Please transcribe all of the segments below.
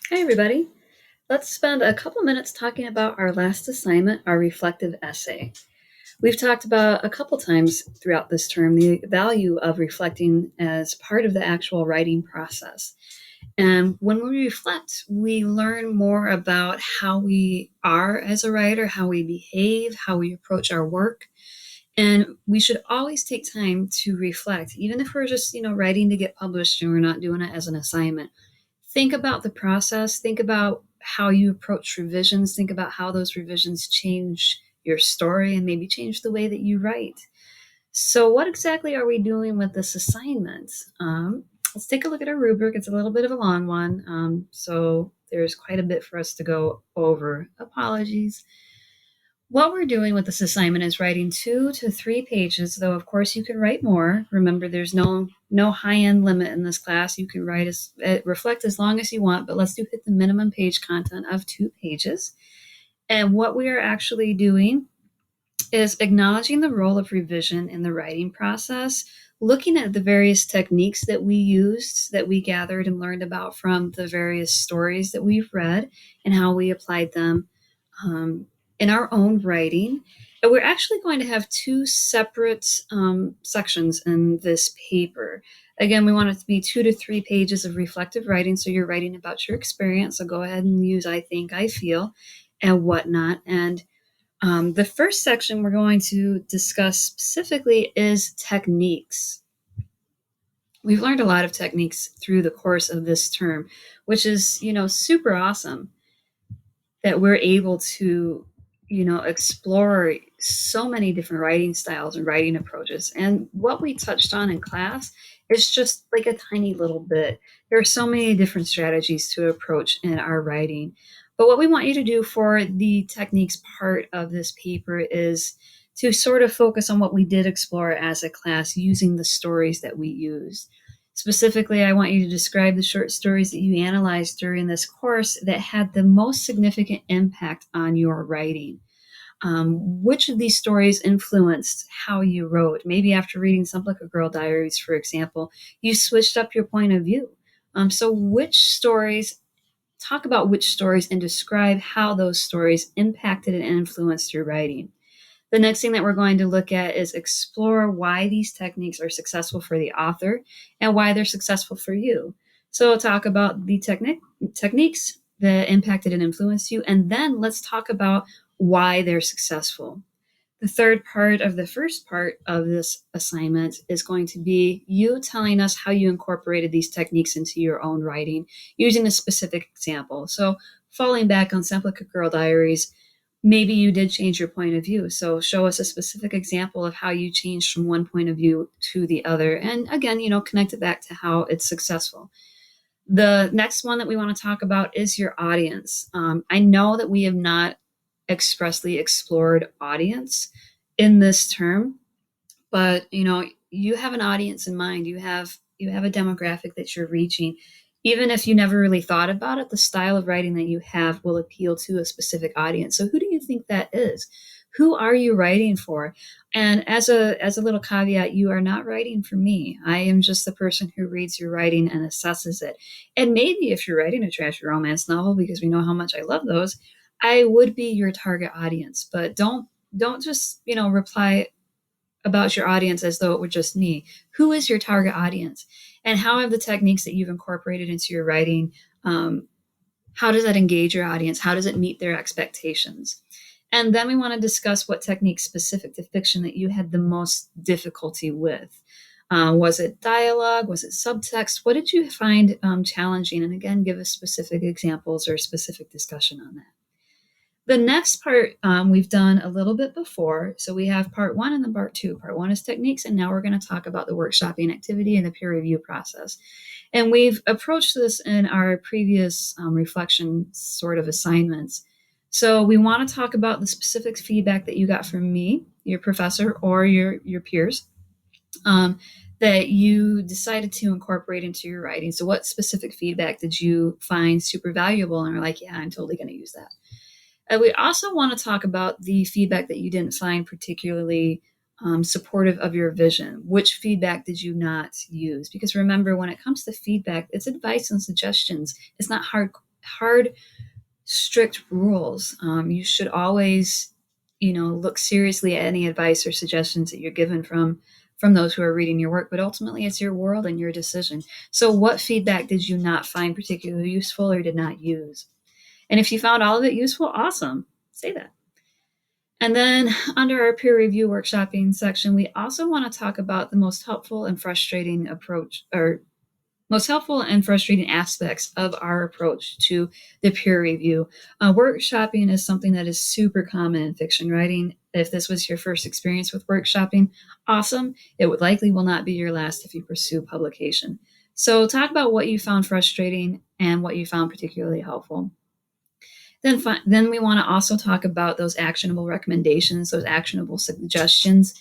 Hi, everybody. Let's spend a couple minutes talking about our last assignment, our reflective essay. We've talked about a couple times throughout this term the value of reflecting as part of the actual writing process. And when we reflect, we learn more about how we are as a writer, how we behave, how we approach our work. And we should always take time to reflect, even if we're just, writing to get published and we're not doing it as an assignment. Think about the process, think about how you approach revisions, think about how those revisions change your story and maybe change the way that you write. So, what exactly are we doing with this assignment? Let's take a look at our rubric. It's a little bit of a long one, so there's quite a bit for us to go over. Apologies. What we're doing with this assignment is writing 2 to 3 pages, though of course you can write more. Remember, there's no high-end limit in this class. You can reflect as long as you want, but let's hit the minimum page content of 2 pages. And what we are actually doing is acknowledging the role of revision in the writing process, looking at the various techniques that we used, that we gathered and learned about from the various stories that we've read, and how we applied them in our own writing. And we're actually going to have 2 separate sections in this paper. Again, we want it to be 2 to 3 pages of reflective writing, so you're writing about your experience. So go ahead and use I think, I feel, and whatnot. And the first section we're going to discuss specifically is techniques. We've learned a lot of techniques through the course of this term, which is, super awesome that we're able to, explore so many different writing styles and writing approaches. And what we touched on in class is just like a tiny little bit. There are so many different strategies to approach in our writing. But what we want you to do for the techniques part of this paper is to sort of focus on what we did explore as a class using the stories that we used. Specifically, I want you to describe the short stories that you analyzed during this course that had the most significant impact on your writing. Which of these stories influenced how you wrote? Maybe after reading Some Like a Girl Diaries, for example, you switched up your point of view. So talk about which stories and describe how those stories impacted and influenced your writing. The next thing that we're going to look at is explore why these techniques are successful for the author and why they're successful for you. So we'll talk about the techniques that impacted and influenced you, and then let's talk about why they're successful. The third part of the first part of this assignment is going to be you telling us how you incorporated these techniques into your own writing using a specific example. So falling back on Some Like a Girl Diaries, maybe you did change your point of view. So show us a specific example of how you changed from one point of view to the other. And again, connect it back to how it's successful. The next one that we want to talk about is your audience. I know that we have not expressly explored audience in this term, but you have an audience in mind. You have a demographic that you're reaching. Even if you never really thought about it, the style of writing that you have will appeal to a specific audience. So who do you think that is? Who are you writing for? And as a little caveat, you are not writing for me. I am just the person who reads your writing and assesses it. And maybe if you're writing a trashy romance novel, because we know how much I love those, I would be your target audience. But don't just reply about your audience as though it were just me. Who is your target audience? And how have the techniques that you've incorporated into your writing, how does that engage your audience? How does it meet their expectations? And then we want to discuss what techniques specific to fiction that you had the most difficulty with. Was it dialogue? Was it subtext? What did you find challenging? And again, give us specific examples or specific discussion on that. The next part we've done a little bit before. So we have part one and then part two. Part one is techniques, and now we're going to talk about the workshopping activity and the peer review process. And we've approached this in our previous reflection sort of assignments. So we want to talk about the specific feedback that you got from me, your professor, or your peers that you decided to incorporate into your writing. So what specific feedback did you find super valuable and are like, yeah, I'm totally going to use that? And we also want to talk about the feedback that you didn't find particularly supportive of your vision. Which feedback did you not use? Because remember, when it comes to feedback, it's advice and suggestions. It's not hard hard, strict rules. You should always, look seriously at any advice or suggestions that you're given from those who are reading your work. But ultimately, it's your world and your decision. So, what feedback did you not find particularly useful or did not use? And if you found all of it useful, awesome. Say that. And then under our peer review workshopping section, we also want to talk about the most helpful and frustrating approach, or most helpful and frustrating aspects of our approach to the peer review. Workshopping is something that is super common in fiction writing. If this was your first experience with workshopping, awesome. It would likely will not be your last if you pursue publication. So talk about what you found frustrating and what you found particularly helpful. Then we want to also talk about those actionable recommendations, those actionable suggestions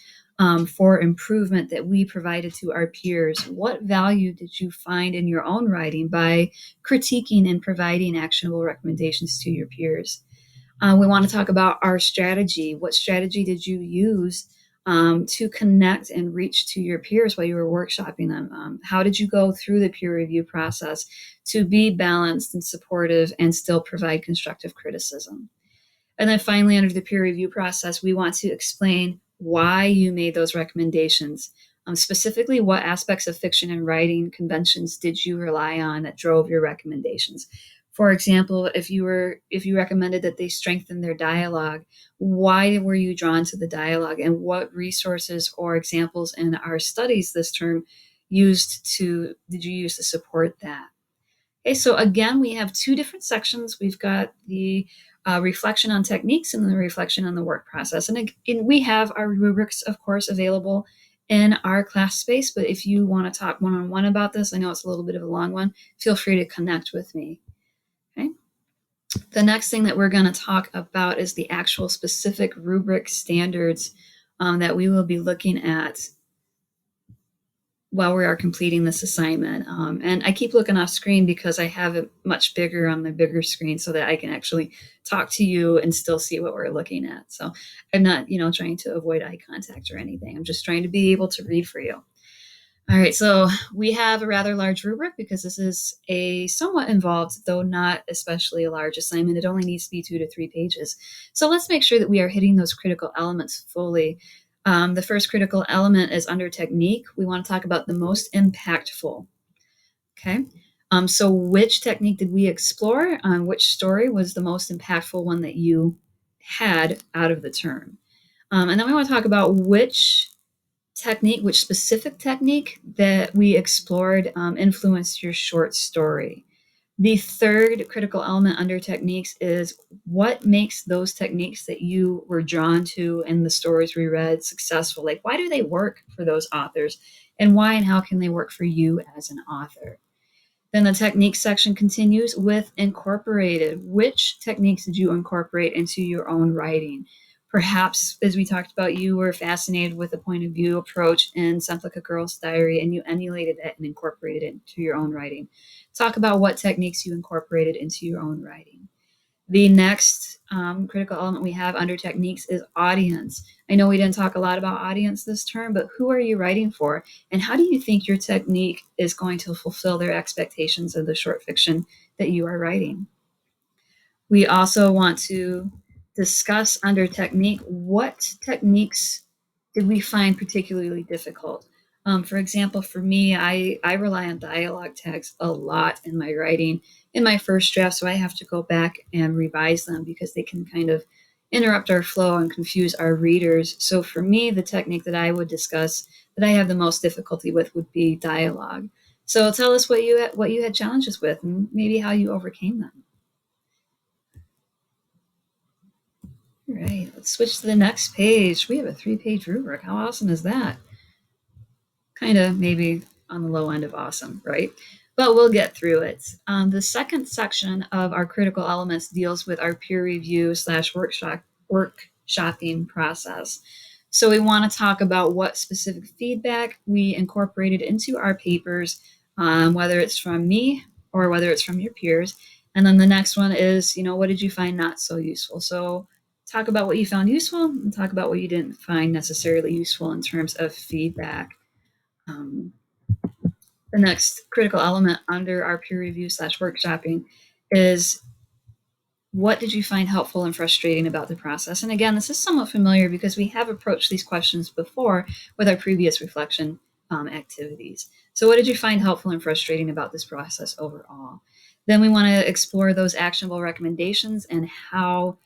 for improvement that we provided to our peers. What value did you find in your own writing by critiquing and providing actionable recommendations to your peers? We want to talk about our strategy. What strategy did you use to connect and reach to your peers while you were workshopping them? How did you go through the peer review process to be balanced and supportive and still provide constructive criticism? And then finally, under the peer review process, we want to explain why you made those recommendations. Specifically, what aspects of fiction and writing conventions did you rely on that drove your recommendations? For example, if you recommended that they strengthen their dialogue, why were you drawn to the dialogue, and what resources or examples in our studies this term did you use to support that? Okay, so again, we have two different sections. We've got the reflection on techniques and the reflection on the work process. And we have our rubrics, of course, available in our class space. But if you want to talk one-on-one about this, I know it's a little bit of a long one, feel free to connect with me. Okay. The next thing that we're going to talk about is the actual specific rubric standards that we will be looking at while we are completing this assignment. And I keep looking off screen because I have it much bigger on the bigger screen so that I can actually talk to you and still see what we're looking at. So I'm not, trying to avoid eye contact or anything. I'm just trying to be able to read for you. All right, so we have a rather large rubric because this is a somewhat involved, though not especially a large assignment. It only needs to be 2 to 3 pages. So let's make sure that we are hitting those critical elements fully. The first critical element is under technique. We want to talk about the most impactful. Okay, so which technique did we explore? Which story was the most impactful one that you had out of the term? And then we want to talk about which specific technique that we explored influenced your short story. The third critical element under techniques is what makes those techniques that you were drawn to in the stories we read successful? Like, why do they work for those authors? And why and how can they work for you as an author? Then the techniques section continues with incorporated. Which techniques did you incorporate into your own writing? Perhaps, as we talked about, you were fascinated with the point of view approach in Something Like a Girl's Diary, and you emulated it and incorporated it into your own writing. Talk about what techniques you incorporated into your own writing. The next critical element we have under techniques is audience. I know we didn't talk a lot about audience this term, but who are you writing for? And how do you think your technique is going to fulfill their expectations of the short fiction that you are writing? We also want to discuss under technique, what techniques did we find particularly difficult? For example, for me, I rely on dialogue tags a lot in my writing in my first draft, so I have to go back and revise them because they can kind of interrupt our flow and confuse our readers. So for me, the technique that I would discuss that I have the most difficulty with would be dialogue. So tell us what you had challenges with and maybe how you overcame them. All right, let's switch to the next page. We have a 3-page rubric. How awesome is that? Kind of maybe on the low end of awesome, right? But we'll get through it. The second section of our critical elements deals with our peer review / workshopping process. So we want to talk about what specific feedback we incorporated into our papers, whether it's from me or whether it's from your peers. And then the next one is, what did you find not so useful? So talk about what you found useful and talk about what you didn't find necessarily useful in terms of feedback. The next critical element under our peer review / workshopping is what did you find helpful and frustrating about the process? And again, this is somewhat familiar because we have approached these questions before with our previous reflection activities. So what did you find helpful and frustrating about this process overall? Then we want to explore those actionable recommendations and how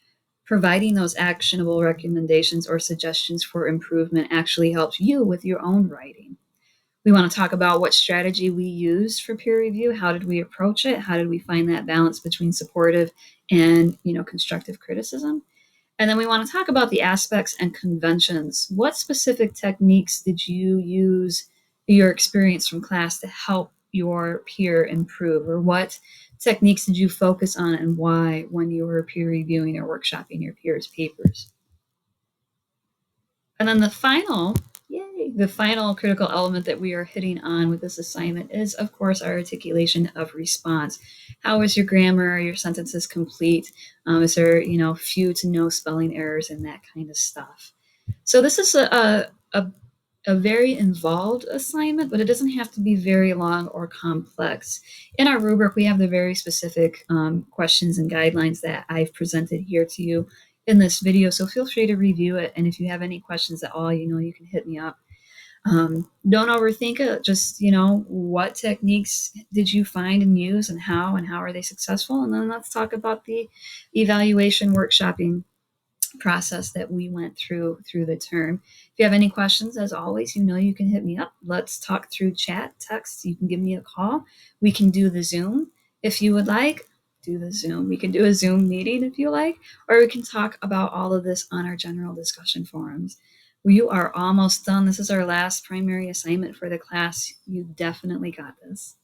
providing those actionable recommendations or suggestions for improvement actually helps you with your own writing. We want to talk about what strategy we used for peer review. How did we approach it? How did we find that balance between supportive and constructive criticism? And then we want to talk about the aspects and conventions. What specific techniques did you use your experience from class to help your peer improve? Or what techniques did you focus on and why when you were peer reviewing or workshopping your peers' papers? And then the final critical element that we are hitting on with this assignment is, of course, our articulation of response. How is your grammar? Are your sentences complete? Is there, few to no spelling errors and that kind of stuff? So this is a very involved assignment, but it doesn't have to be very long or complex. In our rubric, we have the very specific questions and guidelines that I've presented here to you in this video. So feel free to review it. And if you have any questions at all, you can hit me up. Don't overthink it. Just, what techniques did you find and use and how are they successful? And then let's talk about the evaluation workshopping process that we went through the term. If you have any questions, as always, you can hit me up. Let's talk through chat, text. You can give me a call. We can do the Zoom if you would like. Do the Zoom. We can do a Zoom meeting if you like, or we can talk about all of this on our general discussion forums. You are almost done. This is our last primary assignment for the class. You definitely got this.